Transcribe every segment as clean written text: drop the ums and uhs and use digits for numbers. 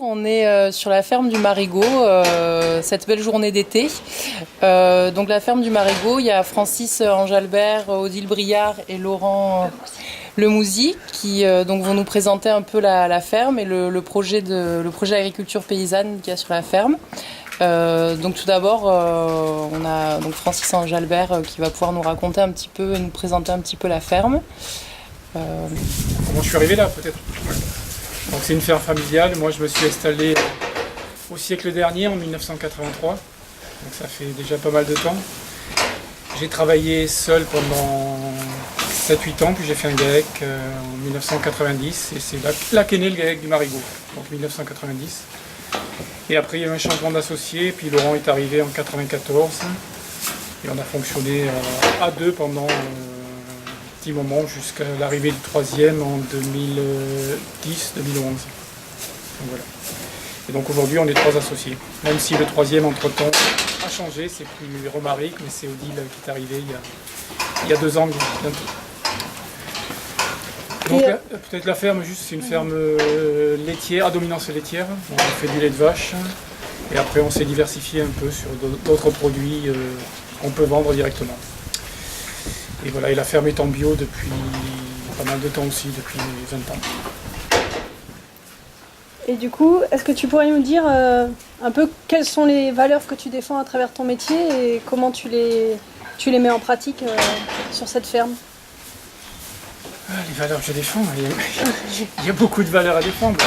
On est sur la ferme du Marigot, cette belle journée d'été. Donc la ferme du Marigot, il y a Francis Ange-Albert, Odile Briard et Laurent Lemouzy qui donc vont nous présenter un peu la ferme et le projet agriculture paysanne qu'il y a sur la ferme. Donc tout d'abord, on a donc Francis Ange-Albert qui va pouvoir nous raconter un petit peu et nous présenter un petit peu la ferme. Comment je suis arrivé là, peut-être. Donc c'est une ferme familiale. Moi, je me suis installé au siècle dernier, en 1983. Donc ça fait déjà pas mal de temps. J'ai travaillé seul pendant 7-8 ans, puis j'ai fait un GAEC en 1990. Et c'est là qu'est né le GAEC du Marigot, donc 1990. Et après, il y a eu un changement d'associé, puis Laurent est arrivé en 1994. Et on a fonctionné à deux pendant petit moment jusqu'à l'arrivée du troisième en 2010-2011. Voilà. Et donc aujourd'hui on est 3 associés. Même si le troisième entre-temps a changé, c'est plus Romaric, mais c'est Odile qui est arrivé il y a 2 ans bientôt. Donc peut-être la ferme, juste c'est une ferme laitière, à dominance laitière. On fait du lait de vache et après on s'est diversifié un peu sur d'autres produits qu'on peut vendre directement. Et voilà, et la ferme est en bio depuis pas mal de temps aussi, depuis 20 ans. Et du coup, est-ce que tu pourrais nous dire un peu quelles sont les valeurs que tu défends à travers ton métier et comment tu les mets en pratique sur cette ferme? Les valeurs que je défends, il y a beaucoup de valeurs à défendre.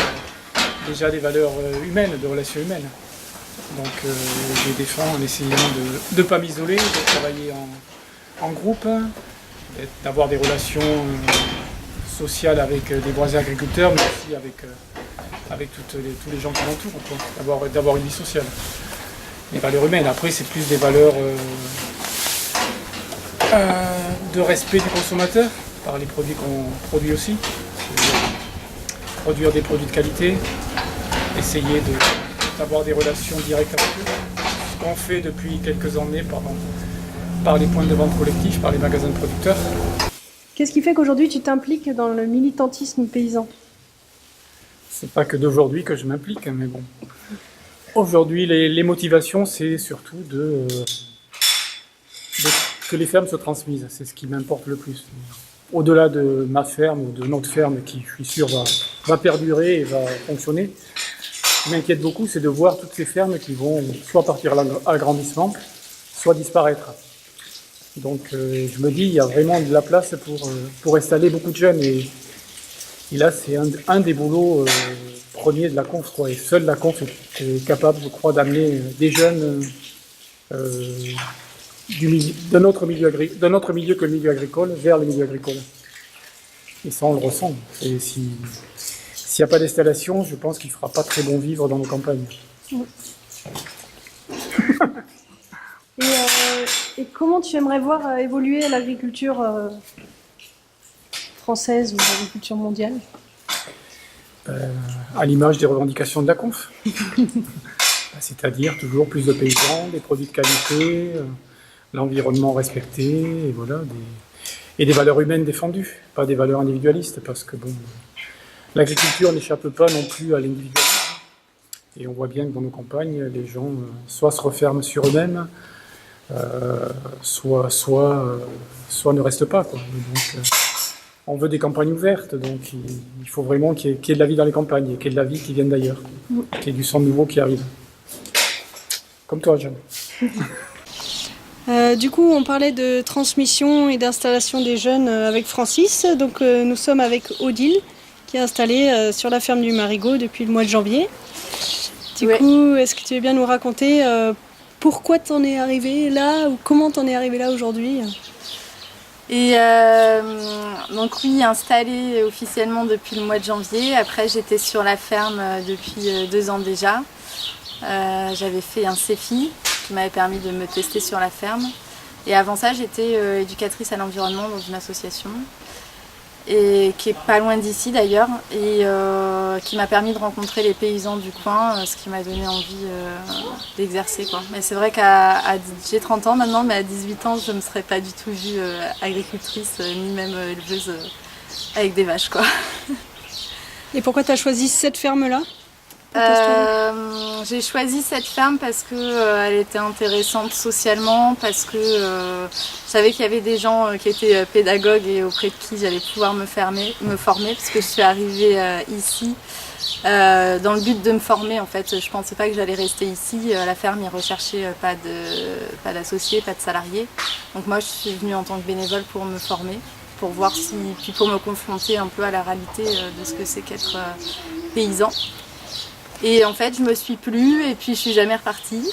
Déjà des valeurs humaines, de relations humaines. Donc je les défends en essayant de ne pas m'isoler, de travailler en groupe, d'avoir des relations sociales avec des voisins agriculteurs, mais aussi avec tous les gens qui m'entourent, d'avoir une vie sociale. Les valeurs humaines, après c'est plus des valeurs de respect du consommateur, par les produits qu'on produit aussi. Produire des produits de qualité, essayer d'avoir des relations directes avec eux. Ce qu'on fait depuis quelques années, par les points de vente collectifs, par les magasins de producteurs. Qu'est-ce qui fait qu'aujourd'hui tu t'impliques dans le militantisme paysan? C'est pas que d'aujourd'hui que je m'implique, mais bon. Aujourd'hui, les motivations, c'est surtout que les fermes se transmisent. C'est ce qui m'importe le plus. Au-delà de ma ferme ou de notre ferme, qui, je suis sûr, va perdurer et va fonctionner, ce qui m'inquiète beaucoup, c'est de voir toutes ces fermes qui vont soit partir à l'agrandissement, soit disparaître. Donc je me dis, il y a vraiment de la place pour installer beaucoup de jeunes. Et là, c'est un des boulots premiers de la conf, quoi. Et seule la conf est capable, je crois, d'amener des jeunes d'un autre milieu que le milieu agricole vers le milieu agricole. Et ça, on le ressent. Et s'il n'y a pas d'installation, je pense qu'il ne fera pas très bon vivre dans nos campagnes. Et comment tu aimerais voir évoluer l'agriculture française ou l'agriculture mondiale? À l'image des revendications de la conf. C'est-à-dire toujours plus de paysans, des produits de qualité, l'environnement respecté, et voilà, et des valeurs humaines défendues, pas des valeurs individualistes, parce que bon, l'agriculture n'échappe pas non plus à l'individualisme. Et on voit bien que dans nos campagnes, les gens soit se referment sur eux-mêmes, soit ne restent pas, quoi. Donc, on veut des campagnes ouvertes, donc il faut vraiment qu'il y ait de la vie dans les campagnes, et qu'il y ait de la vie qui vienne d'ailleurs, qu'il y ait du sang nouveau qui arrive. Comme toi, Jeanne. Du coup, on parlait de transmission et d'installation des jeunes avec Francis. Donc nous sommes avec Odile, qui est installée sur la ferme du Marigot depuis le mois de janvier. Du coup, est-ce que tu veux bien nous raconter pourquoi t'en es arrivé là ou comment t'en es arrivé là aujourd'hui? Et donc oui, installée officiellement depuis le mois de janvier. Après, j'étais sur la ferme depuis 2 ans déjà. J'avais fait un CEFI qui m'avait permis de me tester sur la ferme. Et avant ça, j'étais éducatrice à l'environnement dans une association, et qui est pas loin d'ici d'ailleurs, et qui m'a permis de rencontrer les paysans du coin, ce qui m'a donné envie d'exercer, quoi. Mais c'est vrai j'ai 30 ans maintenant, mais à 18 ans, je ne me serais pas du tout vue agricultrice, ni même éleveuse avec des vaches, quoi. Et pourquoi tu as choisi cette ferme-là? J'ai choisi cette ferme parce que elle était intéressante socialement, parce que je savais qu'il y avait des gens qui étaient pédagogues et auprès de qui j'allais pouvoir me former, parce que je suis arrivée ici dans le but de me former. En fait, je pensais pas que j'allais rester ici. La ferme, ils recherchaient pas d'associés, pas de salariés. Donc moi, je suis venue en tant que bénévole pour me former, pour voir puis pour me confronter un peu à la réalité de ce que c'est qu'être paysan. Et en fait, je me suis plu et puis je suis jamais repartie.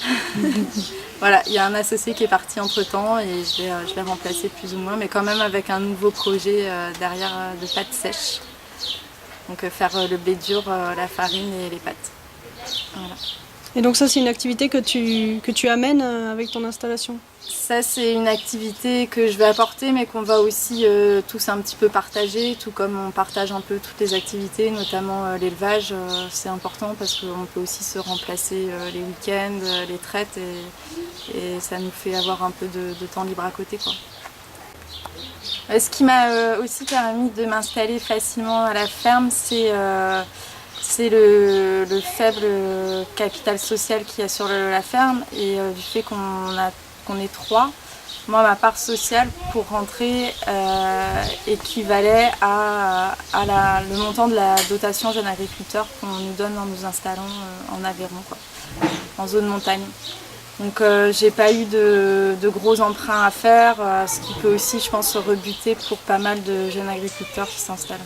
Voilà, il y a un associé qui est parti entre-temps et je l'ai remplacé plus ou moins, mais quand même avec un nouveau projet derrière de pâtes sèches. Donc faire le blé dur, la farine et les pâtes. Voilà. Et donc ça, c'est une activité que tu amènes avec ton installation? Ça, c'est une activité que je vais apporter, mais qu'on va aussi tous un petit peu partager, tout comme on partage un peu toutes les activités, notamment l'élevage. C'est important parce qu'on peut aussi se remplacer les week-ends, les traites, et ça nous fait avoir un peu de temps libre à côté, quoi. Ce qui m'a aussi permis de m'installer facilement à la ferme, c'est le faible capital social qu'il y a sur la ferme et du fait qu'on est 3. Moi, ma part sociale pour rentrer équivalait à le montant de la dotation jeune agriculteur qu'on nous donne en nous installant en Aveyron, quoi, en zone montagne. Donc j'ai pas eu de gros emprunts à faire, ce qui peut aussi, je pense, rebuter pour pas mal de jeunes agriculteurs qui s'installent.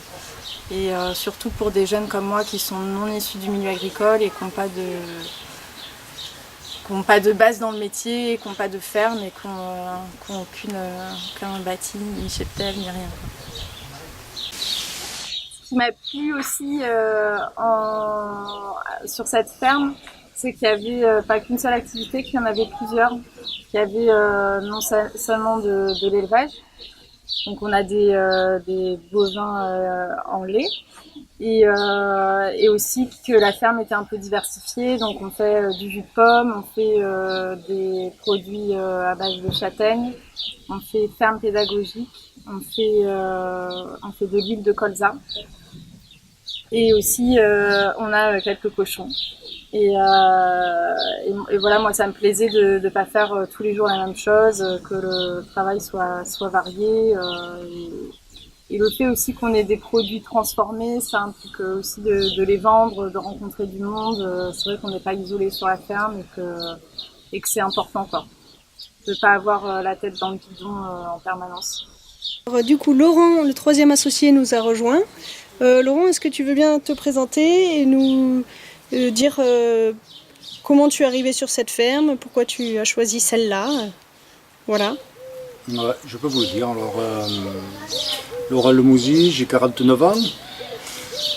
Et surtout pour des jeunes comme moi qui sont non issus du milieu agricole et qui n'ont pas de base dans le métier, et qui n'ont pas de ferme et qui n'ont aucun bâti, ni cheptel, ni rien. Ce qui m'a plu aussi sur cette ferme, c'est qu'il n'y avait pas qu'une seule activité, qu'il y en avait plusieurs. Il y avait non seulement de l'élevage, donc on a des bovins en lait, et aussi que la ferme était un peu diversifiée, donc on fait du jus de pomme, on fait des produits à base de châtaigne, on fait ferme pédagogique, on fait de l'huile de colza, et aussi on a quelques cochons. Et voilà, moi ça me plaisait de ne pas faire tous les jours la même chose, que le travail soit varié. Et le fait aussi qu'on ait des produits transformés, ça implique aussi de les vendre, de rencontrer du monde. C'est vrai qu'on n'est pas isolé sur la ferme et que c'est important, quoi, de ne pas avoir la tête dans le guidon en permanence. Alors, du coup, Laurent, le 3e associé, nous a rejoint. Laurent, est-ce que tu veux bien te présenter et nous dire comment tu es arrivé sur cette ferme, pourquoi tu as choisi celle-là, voilà. Ouais, je peux vous le dire. Alors, Laurent Lemouzy, j'ai 49 ans.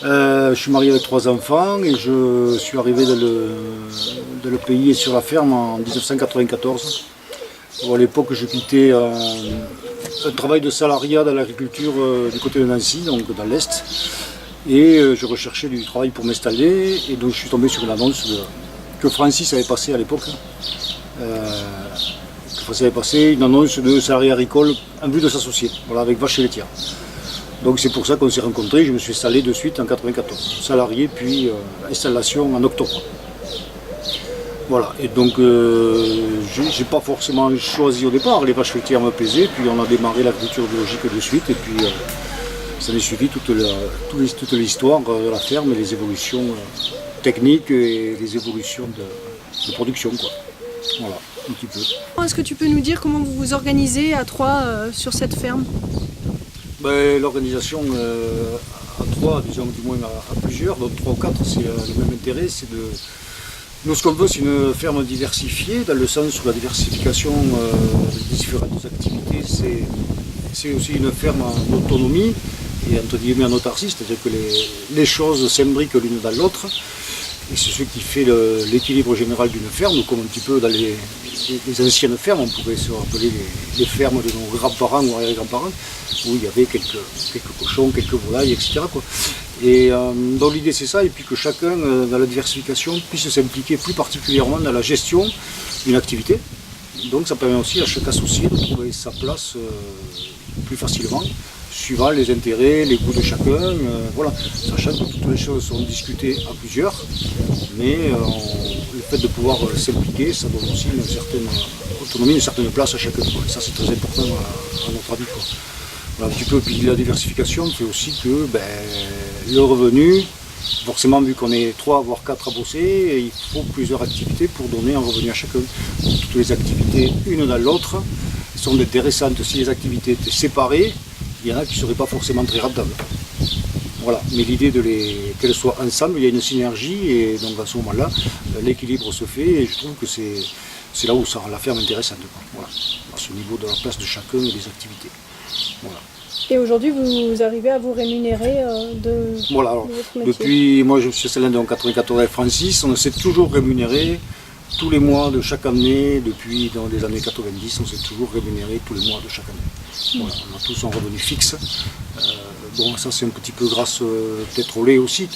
Je suis marié avec 3 enfants et je suis arrivé dans le pays et sur la ferme en 1994. Bon, à l'époque, je quittais un travail de salariat dans l'agriculture du côté de Nancy, donc dans l'Est. Et je recherchais du travail pour m'installer, et donc je suis tombé sur une annonce que Francis avait passée à l'époque. Francis avait passé une annonce de salarié agricole en vue de s'associer, voilà, avec vaches laitières. Donc c'est pour ça qu'on s'est rencontrés, je me suis installé de suite en 1994. Salarié, puis installation en octobre. Voilà, et donc j'ai pas forcément choisi au départ, les vaches laitières me plaisaient, puis on a démarré l'agriculture biologique de suite, et puis ça m'a suivi toute l'histoire de la ferme et les évolutions techniques et les évolutions de production, quoi. Voilà, un petit peu. Est-ce que tu peux nous dire comment vous vous organisez à 3 sur cette ferme? L'organisation à 3, disons du moins à plusieurs, donc 3 ou 4, c'est le même intérêt, c'est de... Nous, ce qu'on veut, c'est une ferme diversifiée, dans le sens où la diversification des différentes activités, c'est aussi une ferme en autonomie, et entre guillemets en autarcie, c'est-à-dire que les choses s'imbriquent l'une dans l'autre, et c'est ce qui fait l'équilibre général d'une ferme, comme un petit peu dans les anciennes fermes, on pourrait se rappeler les fermes de nos grands-parents ou arrière-grands-parents, où il y avait quelques cochons, quelques volailles, etc., quoi. Et donc l'idée c'est ça, et puis que chacun dans la diversification puisse s'impliquer plus particulièrement dans la gestion d'une activité. Donc ça permet aussi à chaque associé de trouver sa place plus facilement suivant les intérêts, les goûts de chacun, voilà. Sachant que toutes les choses sont discutées à plusieurs, mais le fait de pouvoir s'impliquer, ça donne aussi une certaine autonomie, une certaine place à chacun, quoi. Et ça c'est très important à notre avis, quoi. Voilà, un petit peu, puis la diversification fait aussi que le revenu, forcément vu qu'on est 3 voire 4 à bosser, il faut plusieurs activités pour donner un revenu à chacun. Toutes les activités, une dans l'autre, sont intéressantes. Si les activités étaient séparées, il y en a qui ne seraient pas forcément très rentables. Voilà. Mais l'idée qu'elles soient ensemble, il y a une synergie et donc à ce moment-là, l'équilibre se fait et je trouve que c'est là où ça rend la ferme intéressante, quoi. Voilà. À ce niveau de la place de chacun et des activités. Voilà. Et aujourd'hui, vous arrivez à vous rémunérer voilà, alors, de votre métier? depuis, moi je suis célèbre en 1994 avec Francis, on s'est toujours rémunéré tous les mois de chaque année, depuis dans les années 90, on s'est toujours rémunéré tous les mois de chaque année. Voilà, on a tous un revenu fixe. Bon, ça c'est un petit peu grâce peut-être au lait aussi,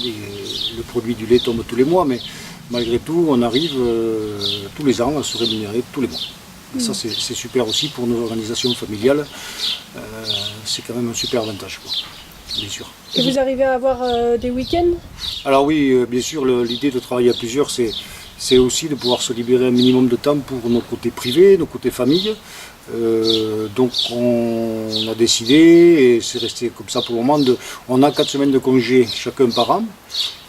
le produit du lait tombe tous les mois, mais malgré tout, on arrive tous les ans à se rémunérer tous les mois. Ça c'est super aussi pour nos organisations familiales, c'est quand même un super avantage, quoi, bien sûr. Et vous arrivez à avoir des week-ends? Alors oui, bien sûr, l'idée de travailler à plusieurs, c'est aussi de pouvoir se libérer un minimum de temps pour nos côtés privés, nos côtés famille. Donc on a décidé, et c'est resté comme ça pour le moment, on a 4 semaines de congé chacun par an,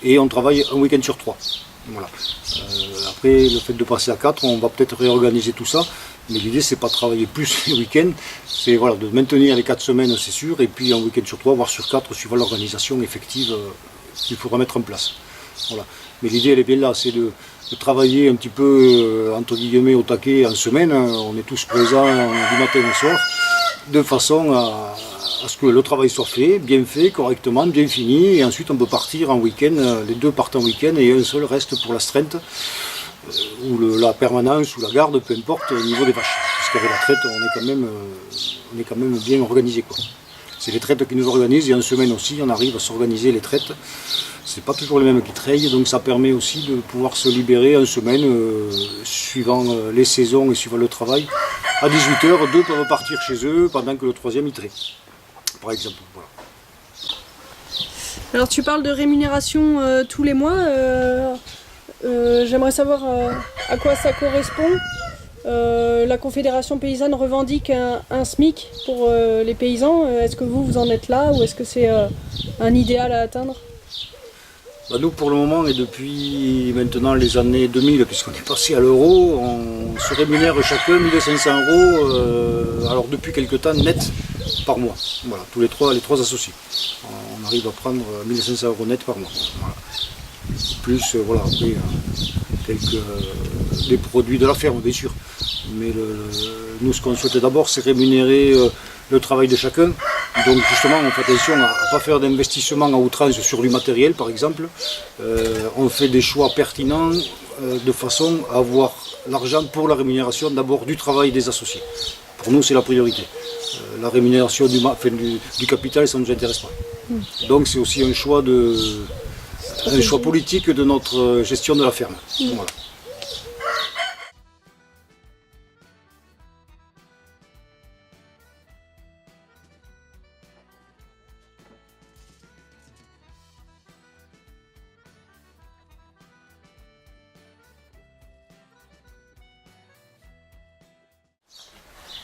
et on travaille un week-end sur 3. Voilà. Après, le fait de passer à 4, on va peut-être réorganiser tout ça, mais l'idée c'est pas de travailler plus les week-ends, c'est voilà, de maintenir les 4 semaines, c'est sûr, et puis un week-end sur 3, voire sur 4, suivant l'organisation effective qu'il faudra mettre en place. Voilà. Mais l'idée elle est bien là, c'est de travailler un petit peu entre guillemets au taquet en semaine, on est tous présents du matin au soir, de façon à ce que le travail soit fait, correctement, bien fini, et ensuite on peut partir en week-end, les deux partent en week-end et un seul reste pour l'astreinte, ou la permanence, ou la garde, peu importe, au niveau des vaches. Parce qu'avec la traite, on est quand même bien organisé, quoi. C'est les traites qui nous organisent, et en semaine aussi, on arrive à s'organiser les traites. C'est pas toujours les mêmes qui traitent, donc ça permet aussi de pouvoir se libérer en semaine, suivant les saisons et suivant le travail. À 18h, 2 peuvent partir chez eux, pendant que le 3e y traite, par exemple. Voilà. Alors tu parles de rémunération tous les mois. J'aimerais savoir à quoi ça correspond. La Confédération paysanne revendique un SMIC pour les paysans. Est-ce que vous en êtes là, ou est-ce que c'est un idéal à atteindre? Nous pour le moment, et depuis maintenant les années 2000, puisqu'on est passé à l'euro, on se rémunère chacun 1 500 €, alors depuis quelques temps net par mois. Voilà, tous les trois associés. On arrive à prendre 1 500 € net par mois. Voilà. Plus voilà, après les produits de la ferme, bien sûr. Mais nous, ce qu'on souhaitait d'abord, c'est rémunérer le travail de chacun. Donc justement, on fait attention à ne pas faire d'investissement à outrance sur du matériel, par exemple. On fait des choix pertinents de façon à avoir l'argent pour la rémunération d'abord du travail des associés. Pour nous, c'est la priorité. La rémunération du capital, ça ne nous intéresse pas. Donc c'est aussi un choix politique de notre gestion de la ferme. Voilà.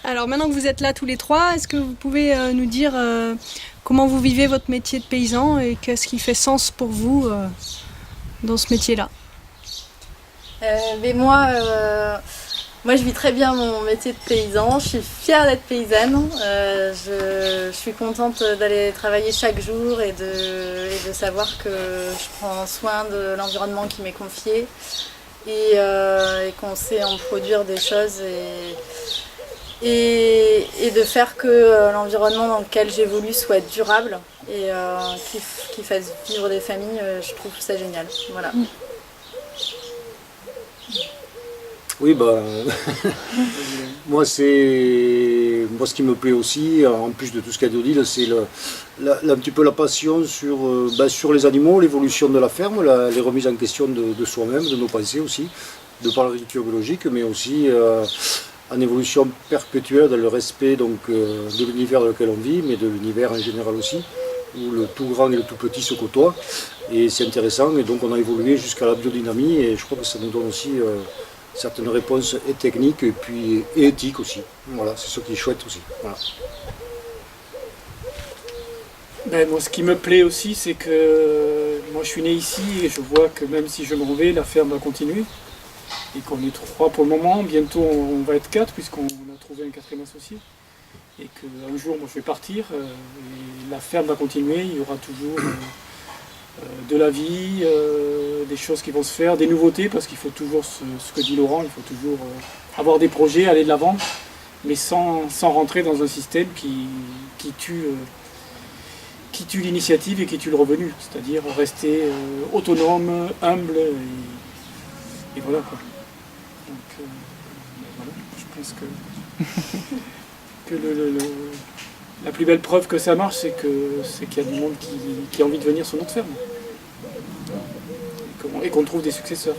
Alors maintenant que vous êtes là tous les trois, est-ce que vous pouvez nous dire comment vous vivez votre métier de paysan et qu'est-ce qui fait sens pour vous dans ce métier-là? Moi je vis très bien mon métier de paysan, je suis fière d'être paysanne, je suis contente d'aller travailler chaque jour et de savoir que je prends soin de l'environnement qui m'est confié et qu'on sait en produire des choses et de faire que l'environnement dans lequel j'évolue soit durable et qui fasse vivre des familles, je trouve ça génial. Voilà. Oui, moi ce qui me plaît aussi, en plus de tout ce qu'a dit Odile, c'est un petit peu la passion sur les animaux, l'évolution de la ferme, les remises en question de soi-même, de nos pensées aussi, de par l'agriculture biologique, mais aussi en évolution perpétuelle dans le respect donc, de l'univers dans lequel on vit, mais de l'univers en général aussi, où le tout grand et le tout petit se côtoient. Et c'est intéressant, et donc on a évolué jusqu'à la biodynamie, et je crois que ça nous donne aussi certaines réponses et techniques, et puis et éthiques aussi. Voilà, c'est ce qui est chouette aussi. Voilà. Ben, moi, ce qui me plaît aussi, c'est que moi je suis né ici et je vois que même si je m'en vais, la ferme va continuer. Et qu'on est 3 pour le moment, bientôt on va être 4 puisqu'on a trouvé un 4e associé. Et qu'un jour moi je vais partir et la ferme va continuer, il y aura toujours de la vie, des choses qui vont se faire, des nouveautés, parce qu'il faut toujours, ce que dit Laurent, il faut toujours avoir des projets, aller de l'avant, mais sans rentrer dans un système qui tue l'initiative et qui tue le revenu, c'est-à-dire rester autonome, humble, et voilà quoi. Donc voilà, je pense que la plus belle preuve que ça marche, c'est qu'il y a du monde qui a envie de venir sur notre ferme et qu'on trouve des successeurs.